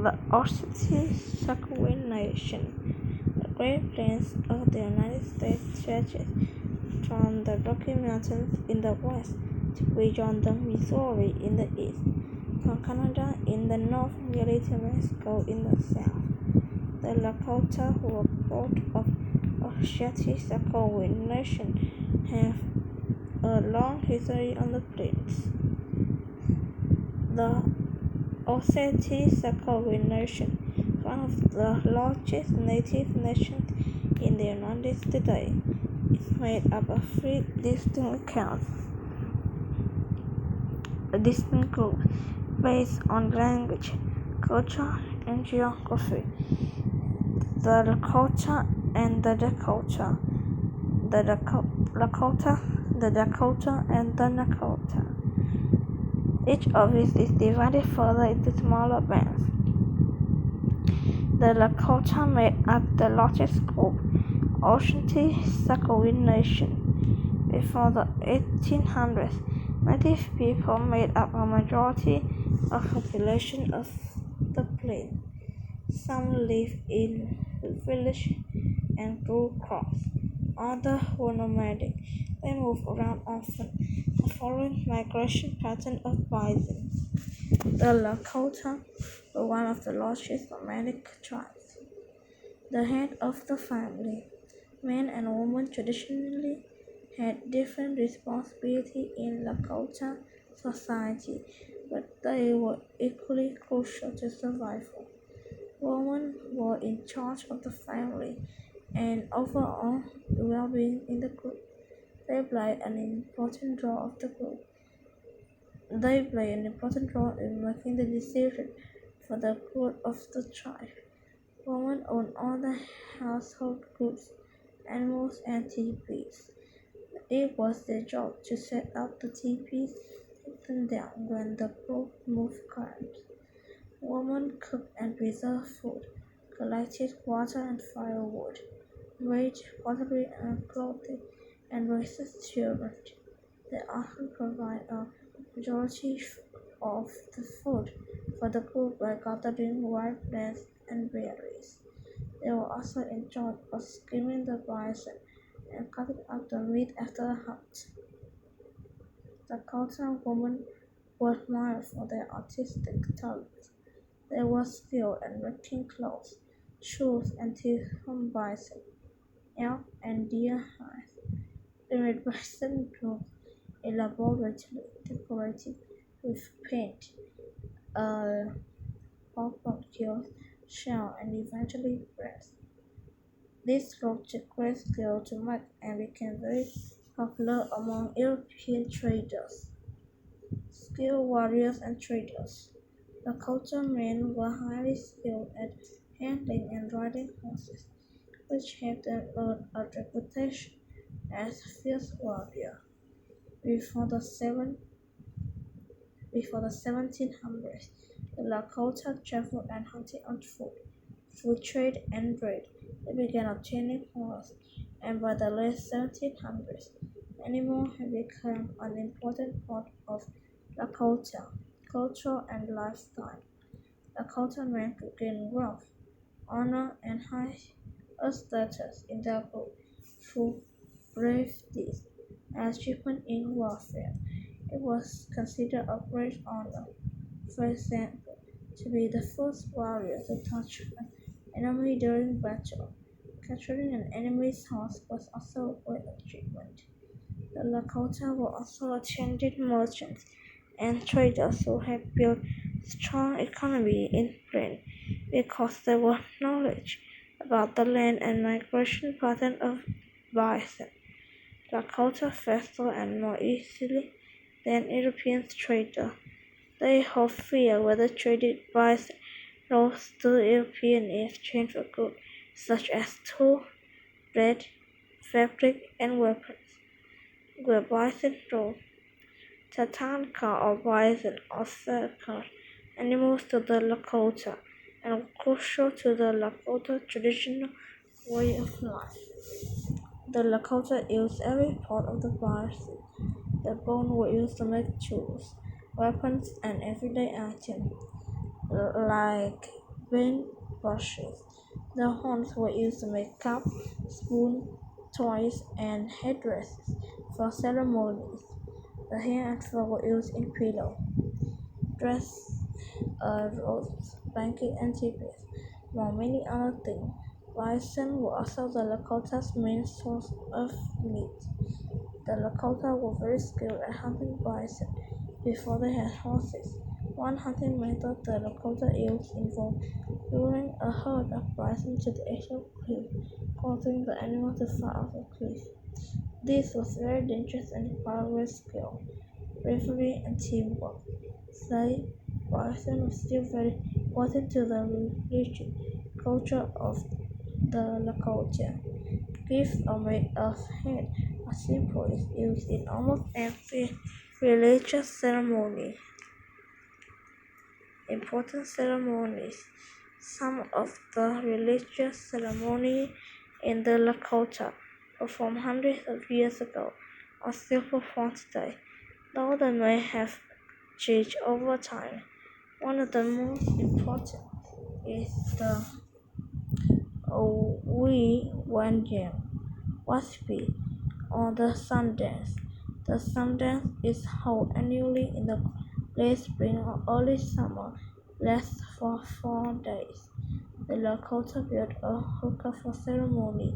The Osage Nation, the Great Plains of the United States stretches from the Rocky Mountains in the west to beyond the Missouri in the east, from Canada in the north nearly to Mexico in the south. The Lakota, who are part of Osage Nation, have a long history on the plains. The Osage Nation is one of the largest native nations in the United States today. It's made up of three distinct groups based on language, culture, and geography. The Lakota and the Dakota. The Lakota, the Dakota, and the Nakota. Each of these is divided further into smaller bands. The Lakota made up the largest group, Osage Nation. Before the 1800s, native people made up a majority of the population of the plains. Some lived in villages and grew crops. Others were nomadic. They moved around often, following migration pattern of bison. The Lakota were one of the largest nomadic tribes. The head of the family, men and women traditionally had different responsibilities in Lakota society, but they were equally crucial to survival. Women were in charge of the family and overall well-being in the group. They played an important role in making the decision for the good of the tribe. Women owned all the household goods, animals, and teepees. It was their job to set up the teepees, take them down when the group moved camps. Women cooked and preserved food, collected water and firewood, made pottery and clothing, and raised children. They often provide a majority of the food for the group by gathering wild plants and berries. They were also in charge of skimming the bison and cutting up the meat after the hunt. Dakota women were admired for their artistic talent. They were skilled at making clothes, shoes, and teeth from bison, elk, and deer hides. They made bison clothes elaborately decorated with paint, punctures, shell, and eventually brass. This group took great skill to make and became very popular among European traders, skilled warriors, and traders. Lakota men were highly skilled at handling and riding horses, which helped them earn a reputation as fierce warriors. Before the 1700s, the Lakota traveled and hunted on foot. Through trade and trade, they began obtaining horses, and by the late 1700s, animals had become an important part of Lakota culture and lifestyle. Lakota men could gain wealth, honor, and high status in their group through brave deeds and achievement in warfare. It was considered a great honor, for example, to be the first warrior to touch an enemy during battle. Capturing an enemy's horse was also a great achievement. The Lakota were also attended merchants and traders who had built strong economy in Britain because they were knowledge about the land and migration pattern of bison. Lakota faster and more easily than European traders. They hoped fear whether traded bison rose to the European in exchange for goods such as tools, bread, fabric, and weapons. Where bison rose, Tatanka or bison or sacred animals to the Lakota and were crucial to the Lakota traditional way of life. The Lakota used every part of the bison. The bone were used to make tools, weapons, and everyday items like paint brushes. The horns were used to make cups, spoons, toys, and headdresses for ceremonies. The hair and fur were used in pillows, dress, robes, blankets, and teepees, among many other things. Bison were also the Lakota's main source of meat. The Lakota were very skilled at hunting bison before they had horses. One hunting method the Lakota used involved luring a herd of bison to the edge of a cliff, causing the animal to fall off the cliff. This was very dangerous and required great skill, bravery, and teamwork. Today, bison was still very important to the religion culture of the Lakota. Gifts are made of head or simple is used in almost every religious ceremony. Important ceremonies. Some of the religious ceremonies in the Lakota performed hundreds of years ago are still performed today, though they may have changed over time. One of the most important is the Owi Waspi or the sun dance. The sun dance is held annually in the late spring or early summer, lasts for 4 days. The Lakota built a hookah for ceremony.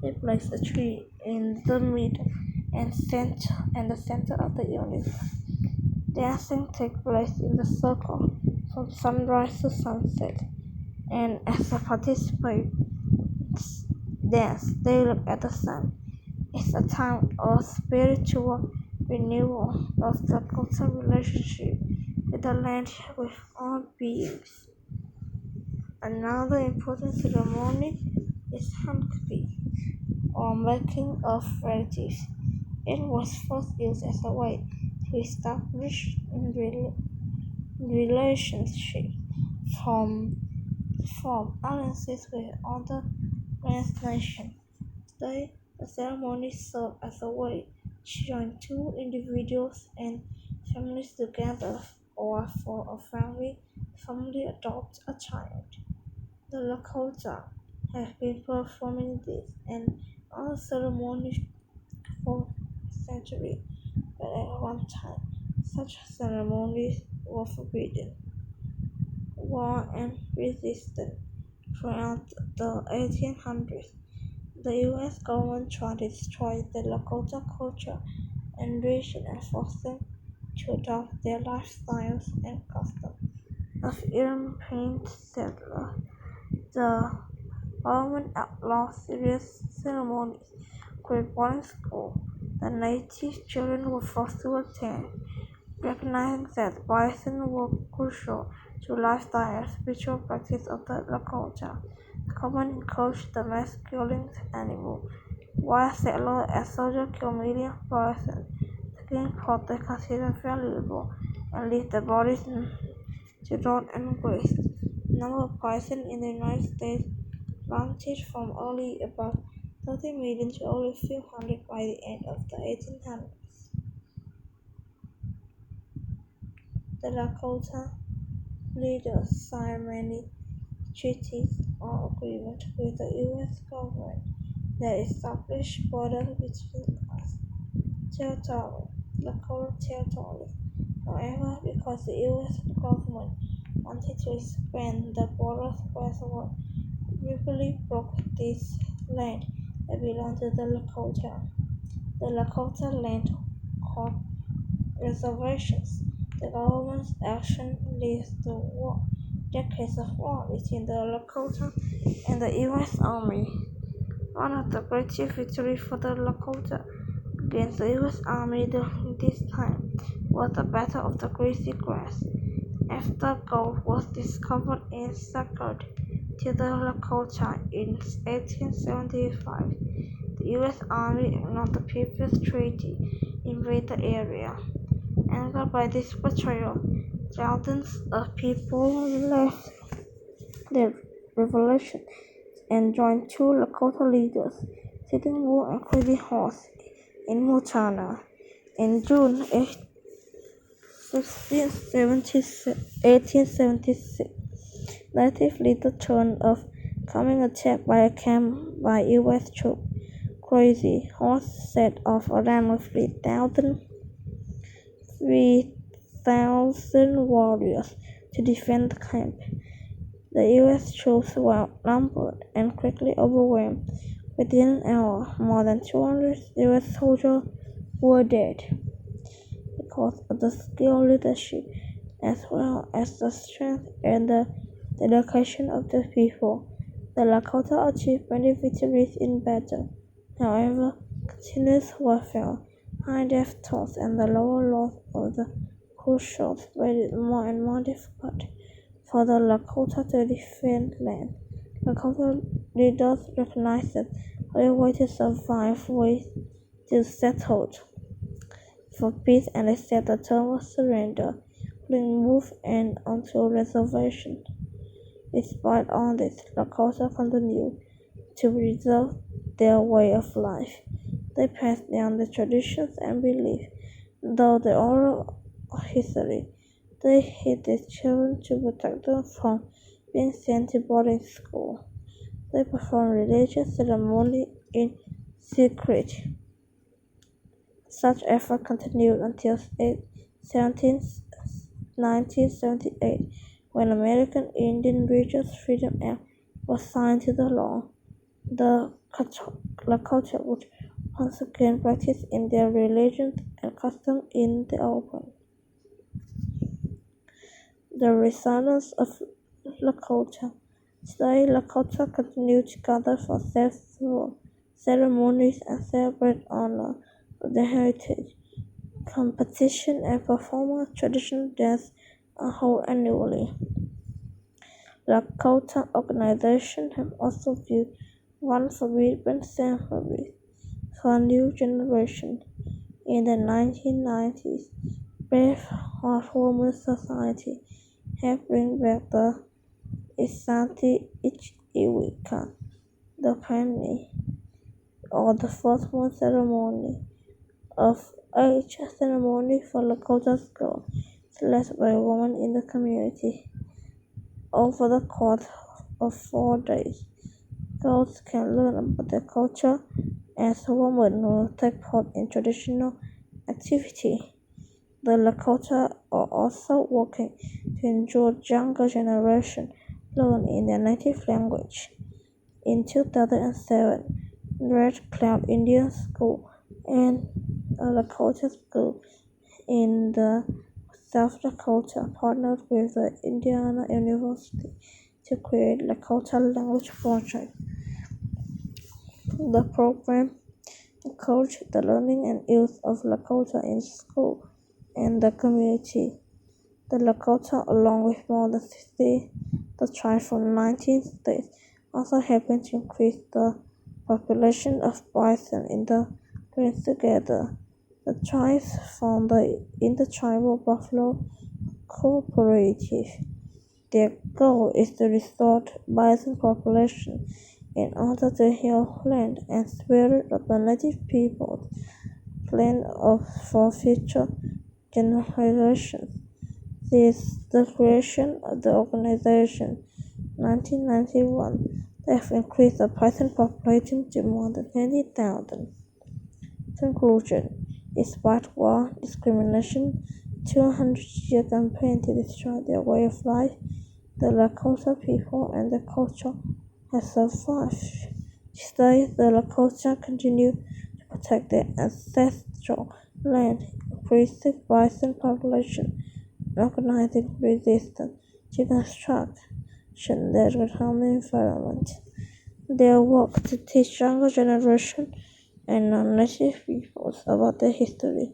They place a tree in the middle and the center of the unit. Dancing takes place in the circle from sunrise to sunset, and as the participants dance, they look at the sun. It's a time of spiritual renewal of the cultural relationship with the land with all beings. Another important ceremony is Hankri, or making of relatives. It was first used as a way to establish relationships from form alliances with other Grand nations. Today, the ceremony serves as a way to join two individuals and families together, or for a family adopt a child. The Lakota have been performing this and other ceremonies for centuries, but at one time, such ceremonies were forbidden. War and resistance. Throughout the 1800s, the U.S. government tried to destroy the Lakota culture and region and forced them to adopt their lifestyles and customs of European settlers. The government outlawed serious ceremonies, created boarding schools that native children were forced to attend, recognizing that bison were crucial to lifestyle and spiritual practice of the Lakota. The government encouraged the mass killing of animals, while settlers and soldiers killed millions of bison, taking part they considered valuable, and leave their bodies to rot and waste. The number of bison in the United States plummeted from early about 30 million to only a few hundred by the end of the 1800s. The Lakota leaders signed many treaties or agreements with the U.S. government that established borders between us, Lakota territories. However, because the U.S. government wanted to expand the borders westward, it briefly broke this land that belonged to the Lakota. The Lakota Land Court reservations. The government's action leads to decades of war between the Lakota and the U.S. Army. One of the greatest victories for the Lakota against the U.S. Army during this time was the Battle of the Grassy Grass. After gold was discovered and sacred to the Lakota in 1875, the U.S. Army ignored the People's Treaty, invaded the area. Angered by this betrayal, thousands of people left the revolution and joined two Lakota leaders, Sitting Bull and Crazy Horse, in Montana. In June 1876, native little turn of coming attacked by a camp by U.S. troops. Crazy Horse set off around with 3,000 warriors to defend the camp. The U.S. troops were outnumbered and quickly overwhelmed. Within an hour, more than 200 U.S. soldiers were dead. Because of the skilled leadership, as well as the strength and the dedication of the people, the Lakota achieved many victories in battle. However, continuous warfare, high death tolls, and the lower loss of the crucials made it more and more difficult for the Lakota to defend land. Lakota leaders recognized that the only way to survive was to settle for peace, and they set the term of surrender, putting move and onto a reservation. Despite all this, Lakota continued to preserve their way of life. They passed down the traditions and beliefs, though the oral history. They hid their children to protect them from being sent to boarding school. They performed religious ceremonies in secret. Such effort continued until 1978, when American Indian Regions Freedom Act was signed into law. The Lakota would once again practice in their religions and customs in the open. The resonance of Lakota. Today, Lakota continue to gather for festival ceremonies and celebrate honor of their heritage. Competition and performance traditional dance are held annually. Lakota organizations have also built one forbidden sanctuary for a new generation. In the 1990s, Brave Heartwoman Society helped bring back the Isanti Ichiwika, the penny, or the first moon ceremony of age ceremony for Lakota girls, selected by a woman in the community. Over the course of 4 days, girls can learn about their culture as women will take part in traditional activity. The Lakota are also working to ensure younger generation learn in their native language. In 2007, Red Cloud Indian School and a Lakota school in the South Dakota partnered with the Indiana University to create Lakota Language Project. The program encouraged the learning and use of Lakota in school and the community. The Lakota, along with more than 60 the tribes from 19 states, also helping to increase the population of bison in the plains together. The tribes formed the Intertribal Buffalo Cooperative. Their goal is to restore bison population in order to heal land and spirit of the native peoples, for future generations. Since the creation of the organization, 1991, they have increased the bison population to more than 20,000. Conclusion: despite war, discrimination, 200-year campaign to destroy their way of life, the Lakota people and their culture have survived. Today, the Lakota continue to protect their ancestral land, increasing bison population, and organizing resistance to construction that would harm the environment. Their work to teach younger generation and non-native peoples about their history,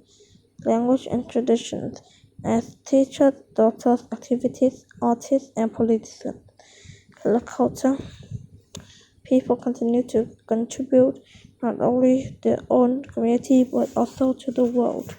language, and traditions as teachers, doctors, activists, artists, and politicians. Lakota people continue to contribute not only to their own community but also to the world.